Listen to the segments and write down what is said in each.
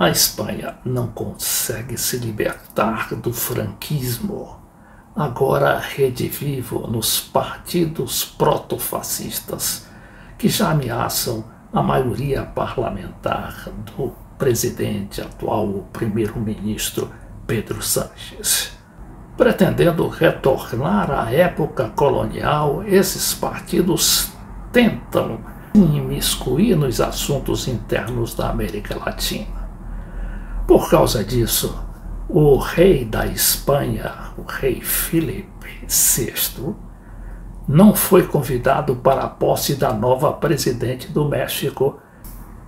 A Espanha não consegue se libertar do franquismo. Agora redivivo nos partidos protofascistas que já ameaçam a maioria parlamentar do presidente atual, o primeiro-ministro Pedro Sánchez. Pretendendo retornar à época colonial, esses partidos tentam imiscuir nos assuntos internos da América Latina. Por causa disso, o rei da Espanha, o rei Felipe VI, não foi convidado para a posse da nova presidente do México,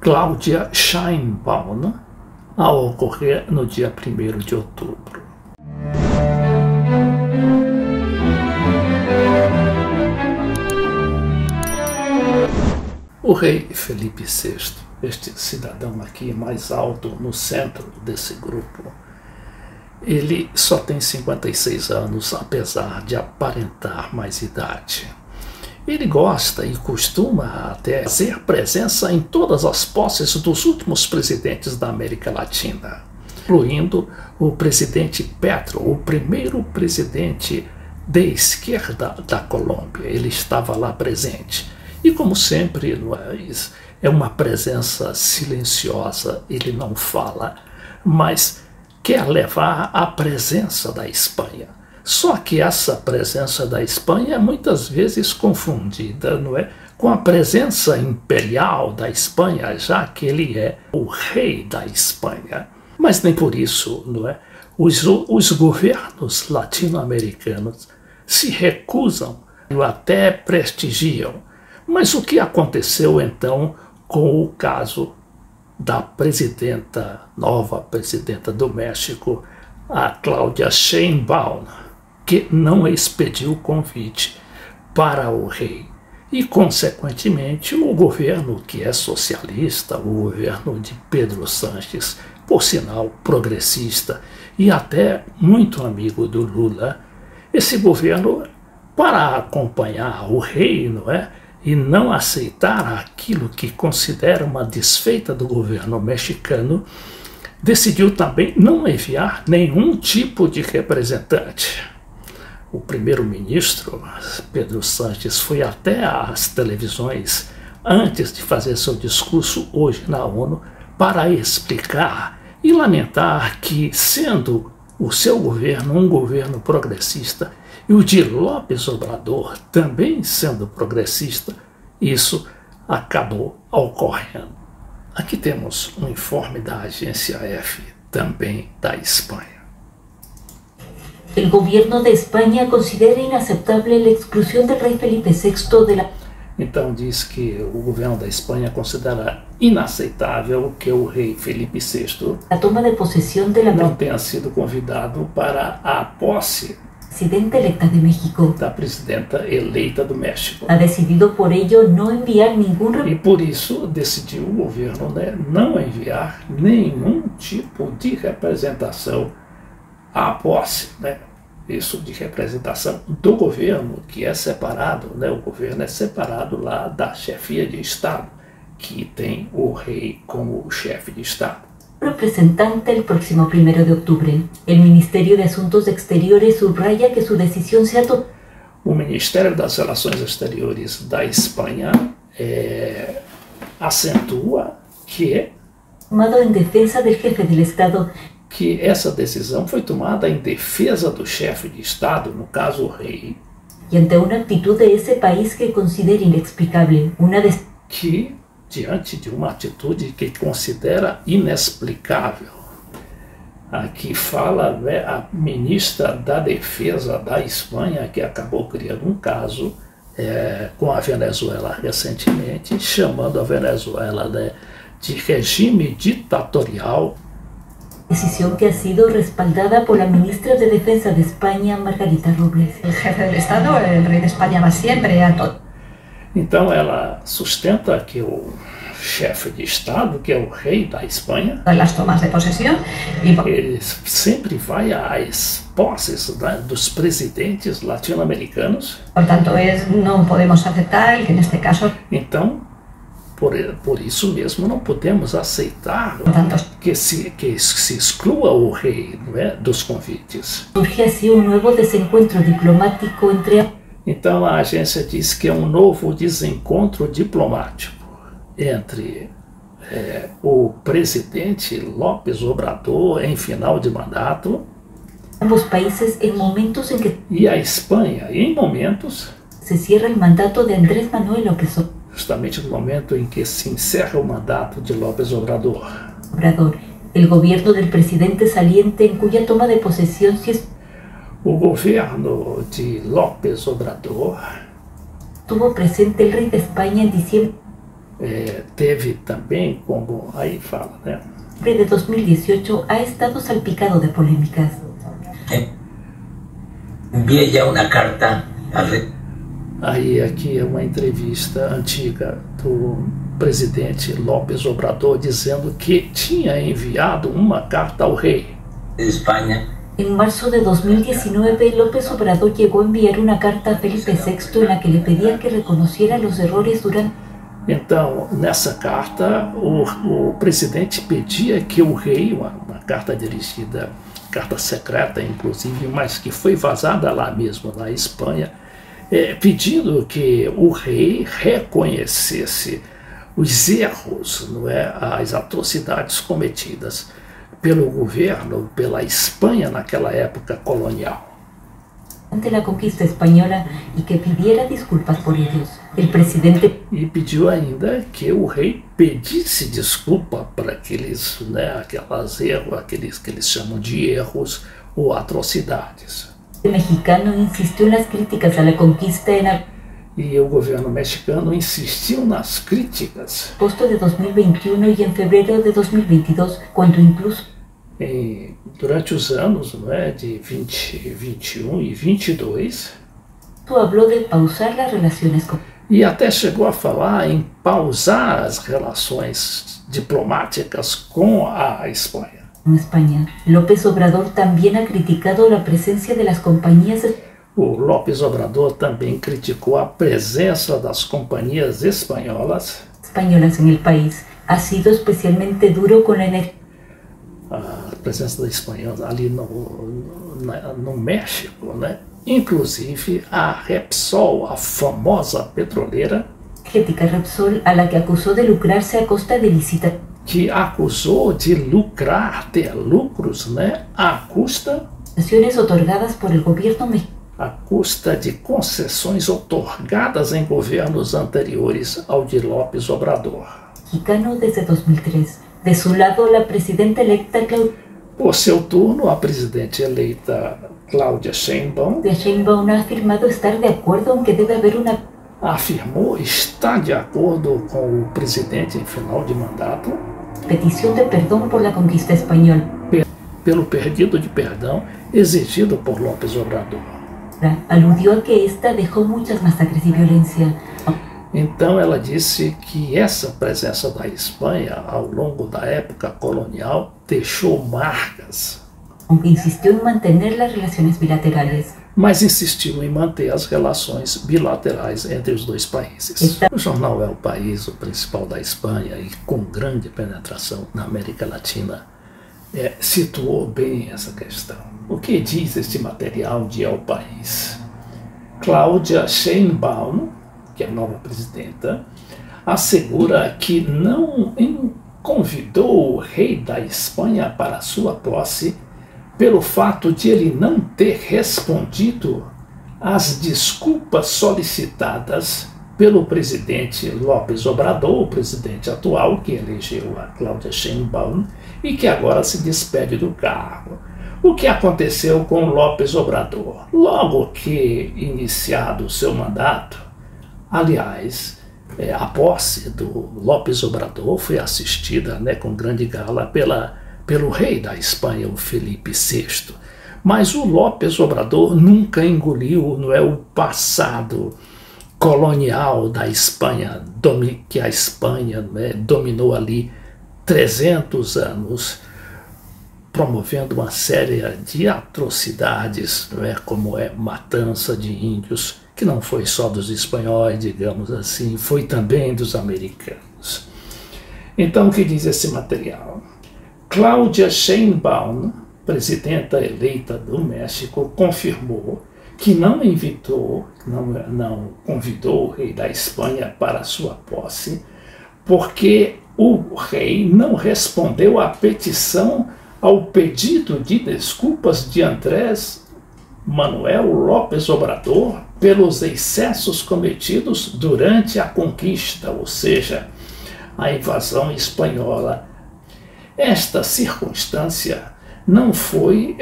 Claudia Sheinbaum, a ocorrer no dia 1º de outubro. O rei Felipe VI, este cidadão aqui mais alto no centro desse grupo, ele só tem 56 anos, apesar de aparentar mais idade. Ele gosta e costuma até fazer presença em todas as posses dos últimos presidentes da América Latina, incluindo o presidente Petro, o primeiro presidente de esquerda da Colômbia. Ele estava lá presente. E como sempre, é uma presença silenciosa, ele não fala, mas quer levar a presença da Espanha. Só que essa presença da Espanha é muitas vezes confundida, com a presença imperial da Espanha, já que ele é o rei da Espanha. Mas nem por isso, os governos latino-americanos se recusam, até prestigiam. Mas o que aconteceu então com o caso da nova presidenta do México, a Claudia Sheinbaum, que não expediu o convite para o rei. E, consequentemente, o governo que é socialista, o governo de Pedro Sánchez, por sinal progressista e até muito amigo do Lula, esse governo, para acompanhar o rei, e não aceitar aquilo que considera uma desfeita do governo mexicano, decidiu também não enviar nenhum tipo de representante. O primeiro-ministro, Pedro Sánchez, foi até às televisões antes de fazer seu discurso hoje na ONU para explicar e lamentar que, sendo o seu governo um governo progressista, e o de López Obrador também sendo progressista, isso acabou ocorrendo. Aqui temos um informe da agência EFE, também da Espanha. El gobierno de España considera inaceptable la exclusión del rey Felipe VI de la... Então diz que o governo da Espanha considera inaceitável que o rei Felipe VI la toma de posesión de la não tenha sido convidado para a posse presidenta electa de México. Da presidenta eleita do México. Ha decidido por ello no enviar ningún... E por isso decidiu o governo não enviar nenhum tipo de representação à posse, Isso de representação do governo, que é separado, o governo é separado lá da chefia de Estado, que tem o rei como chefe de Estado. Representante el próximo 1 de octubre. El Ministerio de Asuntos Exteriores subraya que su decisión se ha tomado. O Ministério das Relações Exteriores da Espanha acentua que tomado en defensa del jefe del Estado. Que essa decisão foi tomada em defesa do chefe de Estado, no caso o rei. E ante uma atitude de esse país que considera inexplicável, que diante de uma atitude que considera inexplicável. Aqui fala a ministra da Defesa da Espanha, que acabou criando um caso com a Venezuela recentemente, chamando a Venezuela de regime ditatorial. Decisión que ha sido respaldada por la ministra de Defensa de España, Margarita Robles. El jefe del Estado, el rey de España, va siempre a todo. Então ela sustenta que o chefe de Estado, que é o rei da Espanha, las tomas de posesión, ele sempre vai às posses dos presidentes latino-americanos. Por tanto, no podemos aceptar el que en este caso... Então, por isso mesmo não podemos aceitar que se exclua o rei, não é, dos convites. Surge así un nuevo desencuentro diplomático entre... Então a agência diz que é um novo desencontro diplomático entre o presidente López Obrador em final de mandato ambos países en momentos en que e a Espanha em momentos se cierra el mandato de Andrés Manuel López justamente no momento em que se encerra o mandato de López Obrador. El gobierno del presidente saliente en cuya toma de posesión O governo de López Obrador tuvo presente el rey de España en diciembre teve também, como aí fala, né? de 2018 ha estado salpicado de polémicas. Envié ya una carta al rey. Aí aqui é uma entrevista antiga do presidente López Obrador dizendo que tinha enviado uma carta ao rei De España. En marzo de 2019, López Obrador llegó a enviar una carta a Felipe VI en la que le pedía que reconociera los errores durante... Então, nessa carta, o presidente pedia que o rei, uma carta dirigida, carta secreta inclusive, mas que foi vazada lá mesmo na Espanha, pedindo que o rei reconhecesse os erros, não é, as atrocidades cometidas pelo governo, pela Espanha naquela época colonial. Ante la conquista española y que pidiera disculpas por ellos. El presidente E pediu ainda que o rei pedisse desculpa para aqueles, né, aqueles que eles chamam de erros ou atrocidades. mexicano insistió en las críticas a la conquista en E o governo mexicano insistiu nas críticas agosto de 2021 y en febrero de 2022, cuando incluso durante os anos, não é, de 2021 e 22, habló de pausar las relaciones con e até chegou a falar em pausar as relações diplomáticas com a Espanha. España. López Obrador también ha criticado la presencia de las compañías O López Obrador também criticou a presença das companhias espanholas, españolas en el país. Ha sido especialmente duro con la energía. a presença da espanhola ali no México, né? Inclusive a Repsol, a famosa petroleira, Energética Repsol, a la que acusó de lucrarse a costa de licitaciones que acusou de lucrar, ter lucros, né? À custa otorgadas por el gobierno mexicano à custa de concessões otorgadas em governos anteriores ao de López Obrador. desde 2003. De su lado, la presidenta electa Por seu turno, a presidente eleita Cláudia Sheinbaum Claudia Sheinbaum ha afirmado estar de acuerdo en que debe haber una afirmou estar de acordo com o presidente em final de mandato petición de perdón por la conquista española. pelo pedido de perdão exigido por López Obrador. Aludió a que esta dejó muchas masacres y violencia. Então ela disse que essa presença da Espanha ao longo da época colonial deixou marcas, Aunque insistió en mantener las relaciones bilaterales. mas insistiu em manter as relações bilaterais entre os dois países. O jornal El País, o principal da Espanha e com grande penetração na América Latina, situou bem essa questão. O que diz este material de El País? Cláudia Sheinbaum, que é a nova presidenta, assegura que não convidou o rei da Espanha para sua posse pelo fato de ele não ter respondido às desculpas solicitadas pelo presidente López Obrador, o presidente atual que elegeu a Cláudia Sheinbaum e que agora se despede do cargo. O que aconteceu com López Obrador? Logo que iniciado o seu mandato, aliás, a posse do López Obrador foi assistida, né, com grande gala pelo rei da Espanha, o Felipe VI. Mas o López Obrador nunca engoliu, não é, o passado colonial da Espanha, que a Espanha, né, dominou ali 300 anos, promovendo uma série de atrocidades, não é, como matança de índios, que não foi só dos espanhóis, digamos assim, foi também dos americanos. Unidos. Então, o que diz esse material? Claudia Sheinbaum, presidenta eleita do México, confirmou que não convidou o rei da Espanha para sua posse, porque o rei não respondeu à petição, ao pedido de desculpas de Andrés Manuel López Obrador pelos excessos cometidos durante a conquista, ou seja, a invasão espanhola. Esta circunstância não foi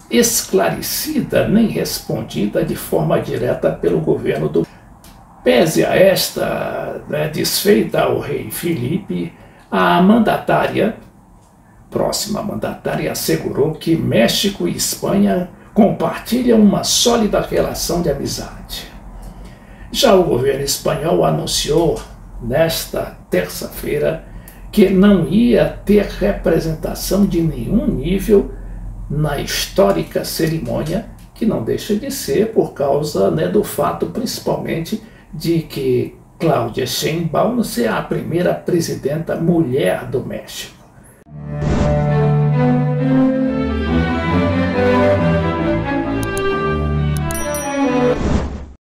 esclarecida nem respondida de forma direta pelo governo do. Pese a esta desfeita ao rei Felipe, a próxima mandatária assegurou que México e Espanha compartilham uma sólida relação de amizade. Já o governo espanhol anunciou nesta terça-feira que não ia ter representação de nenhum nível na histórica cerimônia, que não deixa de ser por causa do fato, principalmente, de que Claudia Sheinbaum é a primeira presidenta mulher do México.